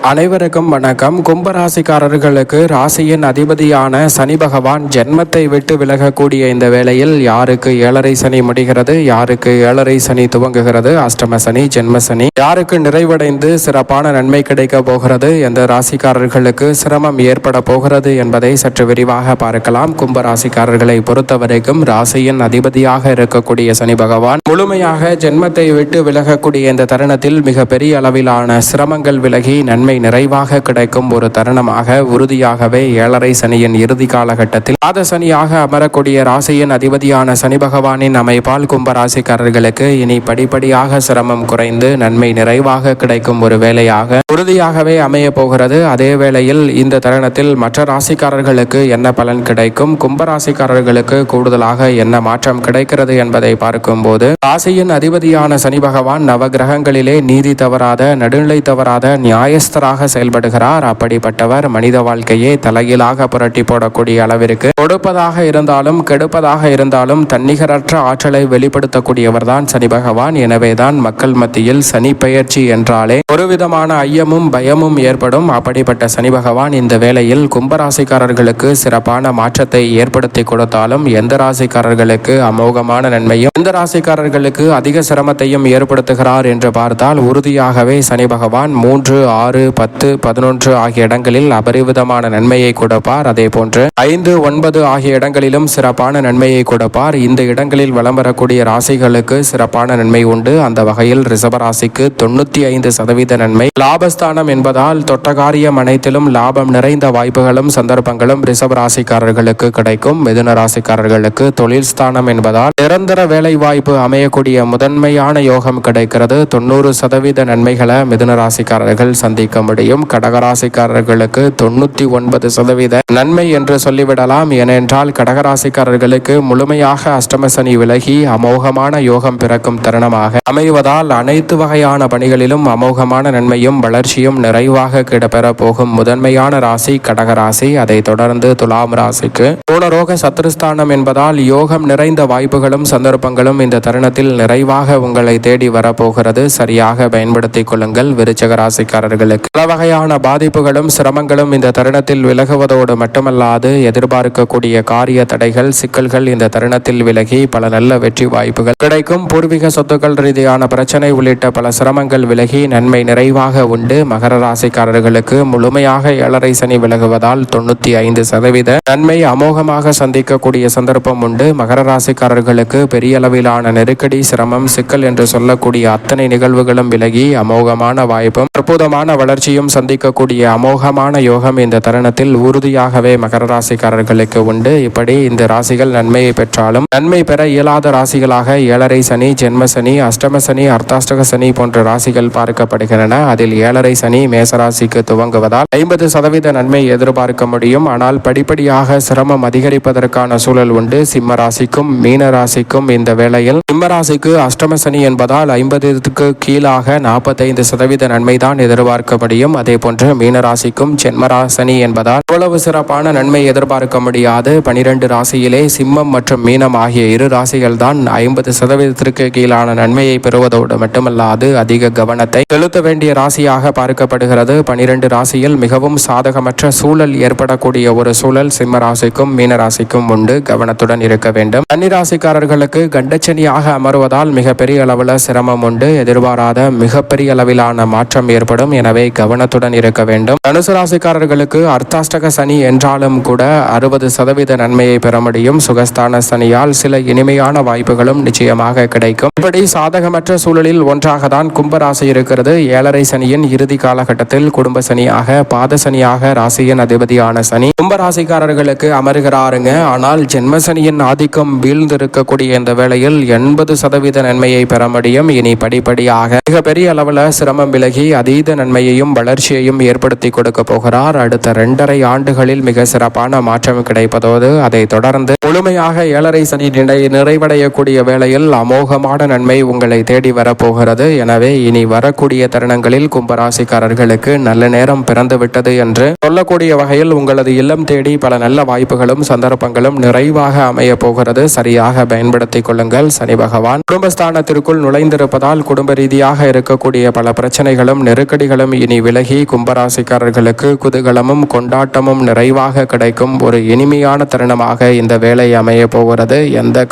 அனைவருக்கும் வணக்கம். கும்பராசிக்காரர்களுக்கு ராசியின் அதிபதியான சனி பகவான் ஜென்மத்தை விட்டு விலகக்கூடிய இந்த வேளையில் யாருக்கு ஏழரை சனி முடிகிறது, யாருக்கு ஏழரை சனி துவங்குகிறது, அஷ்டம சனி, ஜென்ம சனி யாருக்கு நிறைவடைந்து சிறப்பான நன்மை கிடைக்க போகிறது, எந்த ராசிக்காரர்களுக்கு சிரமம் ஏற்பட போகிறது என்பதை சற்று விரிவாக பார்க்கலாம். கும்பராசிக்காரர்களை பொறுத்தவரைக்கும் ராசியின் அதிபதியாக இருக்கக்கூடிய சனி பகவான் முழுமையாக ஜென்மத்தை விட்டு விலகக்கூடிய இந்த தருணத்தில் மிக பெரிய அளவிலான சிரமங்கள் விலகி நன்மை நிறைவாக கிடைக்கும் ஒரு தருணமாக உறுதியாகவே ஏழரை சனியின் இறுதி காலகட்டத்தில் பாத சனியாக அமரக்கூடிய ராசியின் அதிபதியான சனி பகவானின் அமைப்பால் கும்பராசிக்காரர்களுக்கு இனி படிப்படியாக சிரமம் குறைந்து நன்மை நிறைவாக கிடைக்கும் ஒரு வேலையாக உறுதியாகவே அமைய போகிறது. அதே வேளையில் இந்த தருணத்தில் மற்ற ராசிக்காரர்களுக்கு என்ன பலன் கிடைக்கும், கும்பராசிக்காரர்களுக்கு கூடுதலாக என்ன மாற்றம் கிடைக்கிறது என்பதை பார்க்கும்போது ராசியின் அதிபதியான சனி பகவான் நவகிரகங்களிலே நீதி தவறாத, நடுநிலை தவறாத நியாயஸ்தராக செயல்படுகிறார். அப்படிப்பட்டவர் மனித வாழ்க்கையை தலைகீழாக புரட்டி போடக்கூடிய அளவிற்கு கொடுப்பதாக இருந்தாலும் கெடுப்பதாக இருந்தாலும் தன்னிகரற்ற ஆற்றலை வெளிப்படுத்தக்கூடியவர் தான் சனி பகவான். எனவேதான் மக்கள் மத்தியில் சனி பெயர்ச்சி என்றாலே ஒருவிதமான ஐயமும் பயமும் ஏற்படும். அப்படிப்பட்ட சனி பகவான் இந்த வேளையில் கும்பராசிக்காரர்களுக்கு சிறப்பான மாற்றத்தை ஏற்படுத்தி கொடுத்தாலும் எந்த ராசிக்காரர்களுக்கு அமோகமான நன்மையும், எந்த ராசிக்காரர்களுக்கு அதிக சிரமத்தையும் ஏற்படுத்துகிறார் என்று பார்த்தால் உறுதியாகவே சனி பகவான் 3, 6, 10, 11 ஆகிய இடங்களில் அபரிவிதமான நன்மையை கொடுப்பார். அதே போன்று 5, 9 ஆகிய இடங்களிலும் சிறப்பான நன்மையை கொடுப்பார். இந்த இடங்களில் வலம் வரக்கூடிய ராசிகளுக்கு சிறப்பான நன்மை உண்டு. அந்த வகையில் ரிஷபராசிக்கு 95% நன்மை. லாபஸ்தானம் என்பதால் தொட்டகாரியம் அனைத்திலும் லாபம் நிறைந்த வாய்ப்புகளும் சந்தர்ப்பங்களும் ரிஷபராசிக்காரர்களுக்கு கிடைக்கும். மிதுன ராசிக்காரர்களுக்கு தொழில் ஸ்தானம் என்பதால் நிரந்தர வேலை வாய்ப்பு அமையக்கூடிய முதன்மையான யோகம் கிடைக்கிறது. 90% நன்மைகளை மிதுன ராசிக்காரர்கள் சந்திக்க முடியும். கடகராசிக்காரர்களுக்கு 99% நன்மை என்று சொல்லிவிடலாம். ஏனென்றால் கடகராசிக்காரர்களுக்கு முழுமையாக அஷ்டம சனி விலகி அமோகமான யோகம் பிறக்கும் தருணமாக அமைவதால் அனைத்து வகையான பணிகளிலும் அமோகமான நன்மையும் வளர்ச்சியும் நிறைவாக கிடைப்பெற போகும் முதன்மையான ராசி கடகராசி. அதை தொடர்ந்து துலாம் ராசிக்கு பூனரோக சத்துருஸ்தானம் என்பதால் யோகம் நிறைந்த வாய்ப்புகளும் சந்தர்ப்பங்களும் இந்த தருணத்தில் நிறைவாக உங்களை தேடி வரப்போகிறது. சரியாக பயன்படுத்திக் கொள்ளுங்கள். விருச்சிக ராசிக்காரர்களுக்கு பல வகையான பாதிப்புகளும் சிரமங்களும் இந்த தருணத்தில் விலகுவதோடு மட்டுமல்லாது எதிர்பார்க்கக்கூடிய காரிய தடைகள், சிக்கல்கள் இந்த தருணத்தில் விலகி பல நல்ல வெற்றி வாய்ப்புகள் கிடைக்கும். பூர்வீக சொத்துக்கள் ரீதியான பிரச்சனை உள்ளிட்ட பல சிரமங்கள் விலகி நன்மை நிறைவாக உண்டு. மகர ராசிக்காரர்களுக்கு முழுமையாக ஏழரை சனி விலகுவதால் 95% நன்மை அமோகமாக சந்திக்கக்கூடிய சந்தர்ப்பம் உண்டு. மகர ராசிக்காரர்களுக்கு பெரிய அளவிலான நெருக்கடி, சிரமம், சிக்கல் என்று சொல்லக்கூடிய அத்தனை நிகழ்வுகளும் விலகி அமோகமான வாய்ப்பும் அற்புதமான வளர்ச்சியும் சந்திக்கக்கூடிய அமோகமான யோகம் இந்த தருணத்தில் உறுதியாகவே மகர ராசிக்காரர்களுக்கு உண்டு. இப்படி இந்த ராசிகள் நன்மையை பெற்றாலும் நன்மை பெற இயலாத ராசிகளாக ஏழரை சனி, ஜென்ம சனி, அஷ்டம சனி, அர்த்தாஷ்டக சனி போன்ற ராசிகள் பார்க்கப்படுகின்றன. அதில் ஏழரை சனி மேசராசிக்கு துவங்குவதால் 50% நன்மை எதிர்பார்க்க முடியும். ஆனால் படிப்படியாக சிரமம் அதிகரிப்பதற்கான சூழல் உண்டு. சிம்ம ராசிக்கும் மீன ராசிக்கும் இந்த வேளையில் சிம்ம ராசிக்கு அஷ்டம சனி என்பதால் 50க்கு கீழாக 45% நன்மை தான் எதிர்பார்க்க முடியும். அதே போன்று மீனராசிக்கும் ஜென்மராசனி என்பதால் அவ்வளவு சிறப்பான நன்மை எதிர்பார்க்க முடியாது. 12 ராசியிலே சிம்மம் மற்றும் மீனம் ஆகிய இரு ராசிகள் தான் 50% கீழான நன்மையை பெறுவதோடு மட்டுமல்லாது அதிக கவனத்தை செலுத்த வேண்டிய ராசியாக பார்க்கப்படுகிறது. 12 ராசியில் மிகவும் சாதகமற்ற சூழல் ஏற்படக்கூடிய ஒரு சூழல் சிம்ம ராசிக்கும் மீனராசிக்கும் உண்டு. கவனத்துடன் இருக்க வேண்டும். கன்னிராசிக்காரர்களுக்கு கண்டச்சனியாக அமர்வதால் மிகப்பெரிய அளவில் சிரமம் உண்டு. எதிர்பாராத மிகப்பெரிய அளவிலான மாற்றம் ஏற்படும். எனவே கவனத்துடன் இருக்க வேண்டும். தனுசு ராசிக்காரர்களுக்கு அர்த்தாஷ்டக சனி என்றாலும் கூட 60% நன்மையை பெற முடியும். சுகஸ்தான சனியால் சில இனிமையான வாய்ப்புகளும் நிச்சயமாக கிடைக்கும். இப்படி சாதகமற்ற சூழலில் ஒன்றாக தான் கும்பராசி இருக்கிறது. ஏழரை சனியின் இறுதி காலகட்டத்தில் குடும்ப சனியாக, பாத சனியாக ராசியின் அதிபதியான சனி கும்பராசிக்காரர்களுக்கு அமர்கிறாருங்க. ஆனால் ஜென்ம சனியின் ஆதிக்கம் வீழ்ந்திருக்கக்கூடிய இந்த வேளையில் 80% நன்மையை பெற முடியும். இனி படிப்படியாக மிகப்பெரிய அளவில் சிரமம் விலகி அதீத நன்மையையும் வளர்ச்சியையும் ஏற்படுத்தி கொடுக்க போகிறார். அடுத்த 2.5 ஆண்டுகளில் மிக சிறப்பான மாற்றம் கிடைப்பதோடு அதை தொடர்ந்து முழுமையாக ஏழரை சனி நிறைவடையக்கூடிய வேளையில் அமோகமான நன்மை உங்களை தேடி வரப்போகிறது. எனவே இனி வரக்கூடிய தருணங்களில் கும்பராசிக்காரர்களுக்கு நல்ல நேரம் பிறந்து விட்டது என்று சொல்லக்கூடிய வகையில் உங்களது இல்லம் தேடி பல நல்ல வாய்ப்புகளும் சந்தர்ப்பங்களும் நிறைவாக அமைய போகிறது. சரியாக பயன்படுத்திக் கொள்ளுங்கள். சனி பகவான் குடும்பஸ்தானத்திற்குள் நுழைந்திருப்பதால் குடும்ப ரீதியாக இருக்கக்கூடிய பல பிரச்சனைகளும் நெருக்கடிகளும் இனி இனி விலகி கும்பராசிக்காரர்களுக்கு குதூகலமும் கொண்டாட்டமும் நிறைவாக கிடைக்கும் ஒரு இனிமையான தருணமாக இந்த வேலை அமைய போகிறது. எந்த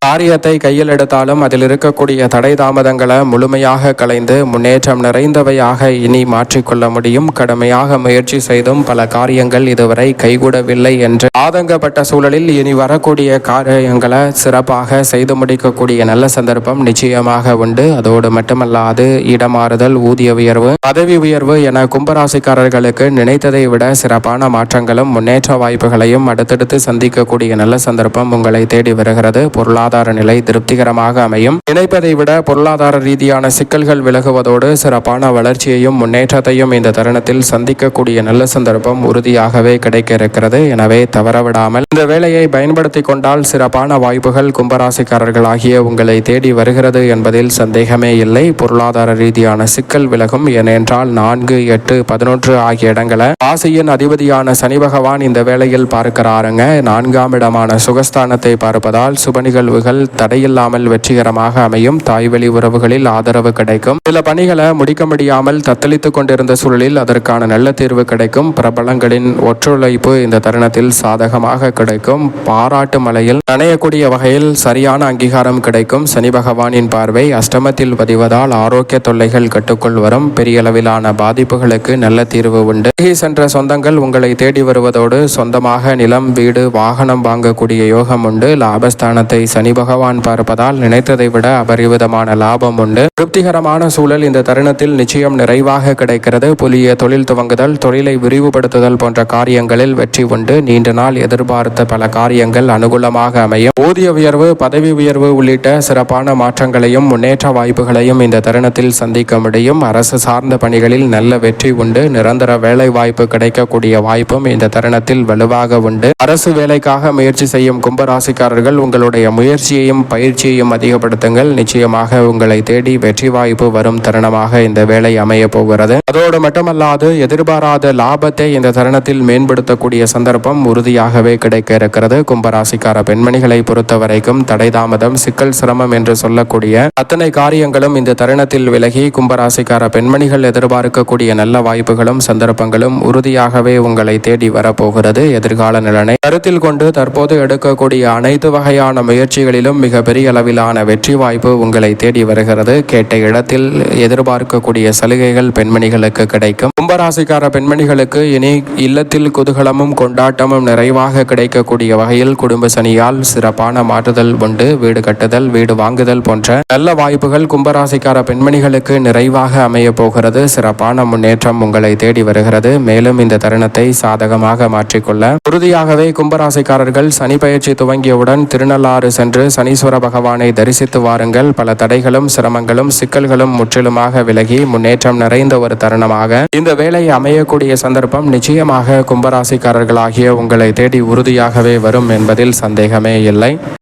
காரியத்தை கையில் எடுத்தாலும் அதில் இருக்கக்கூடிய தடை தாமதங்களை முழுமையாக களைந்து முன்னேற்றம் நிறைந்தவையாக இனி மாற்றிக்கொள்ள முடியும். கடுமையாக முயற்சி செய்தும் பல காரியங்கள் இதுவரை கைகூடவில்லை என்று ஆதங்கப்பட்ட சூழலில் இனி வரக்கூடிய காரியங்களை சிறப்பாக செய்து முடிக்கக்கூடிய நல்ல சந்தர்ப்பம் நிச்சயமாக உண்டு. அதோடு மட்டுமல்லாது இடமாறுதல், ஊதிய உயர்வு, பதவி உயர்வு என கும்பராசிக்காரர்களுக்கு நினைத்ததை விட சிறப்பான மாற்றங்களும் முன்னேற்ற வாய்ப்புகளையும் அடுத்தடுத்து சந்திக்கக்கூடிய நல்ல சந்தர்ப்பம் உங்களை தேடி வருகிறது. பொருளாதார நிலை திருப்திகரமாக அமையும். நினைப்பதை விட பொருளாதார ரீதியான சிக்கல்கள் விலகுவதோடு சிறப்பான வளர்ச்சியையும் முன்னேற்றத்தையும் இந்த தருணத்தில் சந்திக்கக்கூடிய நல்ல சந்தர்ப்பம் உறுதியாகவே கிடைக்க இருக்கிறது. எனவே தவறவிடாமல் இந்த வேலையை பயன்படுத்தி கொண்டால் சிறப்பான வாய்ப்புகள் கும்பராசிக்காரர்களாகிய உங்களை தேடி வருகிறது என்பதில் சந்தேகமே இல்லை. பொருளாதார ரீதியான சிக்கல் விலகும். ஏனென்றால் 4, 8, 11 ஆகிய இடங்களை ராசியின் அதிபதியான சனி பகவான் இந்த வேளையில் பார்க்கிறாருங்க. 4ஆம் இடமான சுகஸ்தானத்தை பார்ப்பதால் சுப நிகழ்வுகள் தடையில்லாமல் வெற்றிகரமாக அமையும். தாய்வழி உறவுகளில் ஆதரவு கிடைக்கும். சில பணிகளை முடிக்க முடியாமல் தத்தளித்துக் கொண்டிருந்த சூழலில் அதற்கான நல்ல தீர்வு கிடைக்கும். பிரபலங்களின் ஒத்துழைப்பு இந்த தருணத்தில் சாதகமாக கிடைக்கும். பாராட்டு மலையில் நனையக்கூடிய வகையில் சரியான அங்கீகாரம் கிடைக்கும். சனி பகவானின் பார்வை அஷ்டமத்தில் பதிவதால் ஆரோக்கிய தொல்லைகள் கட்டுக்குள் வரும். பெரிய அளவிலான பாதிப்புகளுக்கு நல்ல தீர்வு உண்டு. சென்ற சொந்தங்கள் உங்களை தேடி வருவதோடு சொந்தமாக நிலம், வீடு, வாகனம் வாங்கக்கூடிய யோகம் உண்டு. லாபஸ்தானத்தை சனி பகவான் பார்ப்பதால் நினைத்ததை விட அபரிவிதமான லாபம் உண்டு. திருப்திகரமான சூழல் இந்த தருணத்தில் நிச்சயம் நிறைவாக கிடைக்கிறது. புதிய தொழில் துவங்குதல், தொழிலை விரிவுபடுத்துதல் போன்ற காரியங்களில் வெற்றி உண்டு. நீண்ட நாள் எதிர்பார்த்த பல காரியங்கள் அனுகூலமாக அமையும். ஊதிய உயர்வு, பதவி உயர்வு உள்ளிட்ட சிறப்பான மாற்றங்களையும் முன்னேற்ற வாய்ப்புகளையும் இந்த தருணத்தில் சந்திக்க முடியும். அரசு சார்ந்த பணிகளில் நல்ல வெற்றி உண்டு. நிரந்தர வேலை வாய்ப்பு கிடைக்கக்கூடிய வாய்ப்பும் இந்த தருணத்தில் வலுவாக உண்டு. அரசு வேலைக்காக முயற்சி செய்யும் கும்பராசிக்காரர்கள் உங்களுடைய முயற்சியையும் பயிற்சியையும் அதிகப்படுத்துங்கள். நிச்சயமாக உங்களை தேடி வெற்றி வாய்ப்பு வரும் தருணமாக இந்த வேலை அமைய போகிறது. அதோடு மட்டுமல்லாது எதிர்பாராத லாபத்தை இந்த தருணத்தில் மேம்படுத்தக்கூடிய சந்தர்ப்பம் உறுதியாகவே கிடைக்க இருக்கிறது. கும்பராசிக்கார பெண்மணிகளை பொறுத்த வரைக்கும் தடை தாமதம், சிக்கல், சிரமம் என்று சொல்லக்கூடிய அத்தனை காரியங்களும் இந்த தருணத்தில் விலகி கும்பராசிக்கார பெண்மணிகள் எதிர்பார்க்கக்கூடிய நல்ல வாய்ப்புகளும் சந்தர்ப்பங்களும் உறுதியாகவே உங்களை தேடி வரப்போகிறது. எதிர்கால நலனை கருத்தில் கொண்டு தற்போது எடுக்கக்கூடிய அனைத்து வகையான முயற்சிகளிலும் மிகப்பெரிய அளவிலான வெற்றி வாய்ப்பு உங்களை தேடி வருகிறது. கேட்ட இடத்தில் எதிர்பார்க்கக்கூடிய சலுகைகள் பெண்மணிகளுக்கு கிடைக்கும். கும்பராசிக்கார பெண்மணிகளுக்கு இனி இல்லத்தில் குதூகலமும் கொண்டாட்டமும் நிறைவாக கிடைக்கக்கூடிய வகையில் குடும்ப சனியால் சிறப்பான மாற்றுதல் உண்டு. வீடு கட்டுதல், வீடு வாங்குதல் போன்ற நல்ல வாய்ப்புகள் கும்பராசிக்கார பெண்மணிகளுக்கு நிறைவாக அமைய போகிறது. சிறப்பான முன்னேற்றம் உங்களை தேடி வருகிறது. மேலும் இந்த தருணத்தை சாதகமாக மாற்றிக்கொள்ள உறுதியாகவே கும்பராசிக்காரர்கள் சனி பயிற்சி துவங்கியவுடன் திருநள்ளாறு சென்று சனீஸ்வர பகவானை தரிசித்து வாருங்கள். பல தடைகளும் சிரமங்களும் சிக்கல்களும் முற்றிலுமாக விலகி முன்னேற்றம் நிறைந்த ஒரு தருணமாக இந்த வேலை அமையக்கூடிய சந்தர்ப்பம் நிச்சயமாக கும்பராசிக்காரர்களாகிய உங்களை தேடி உறுதியாகவே வரும் என்பதில் சந்தேகமே இல்லை.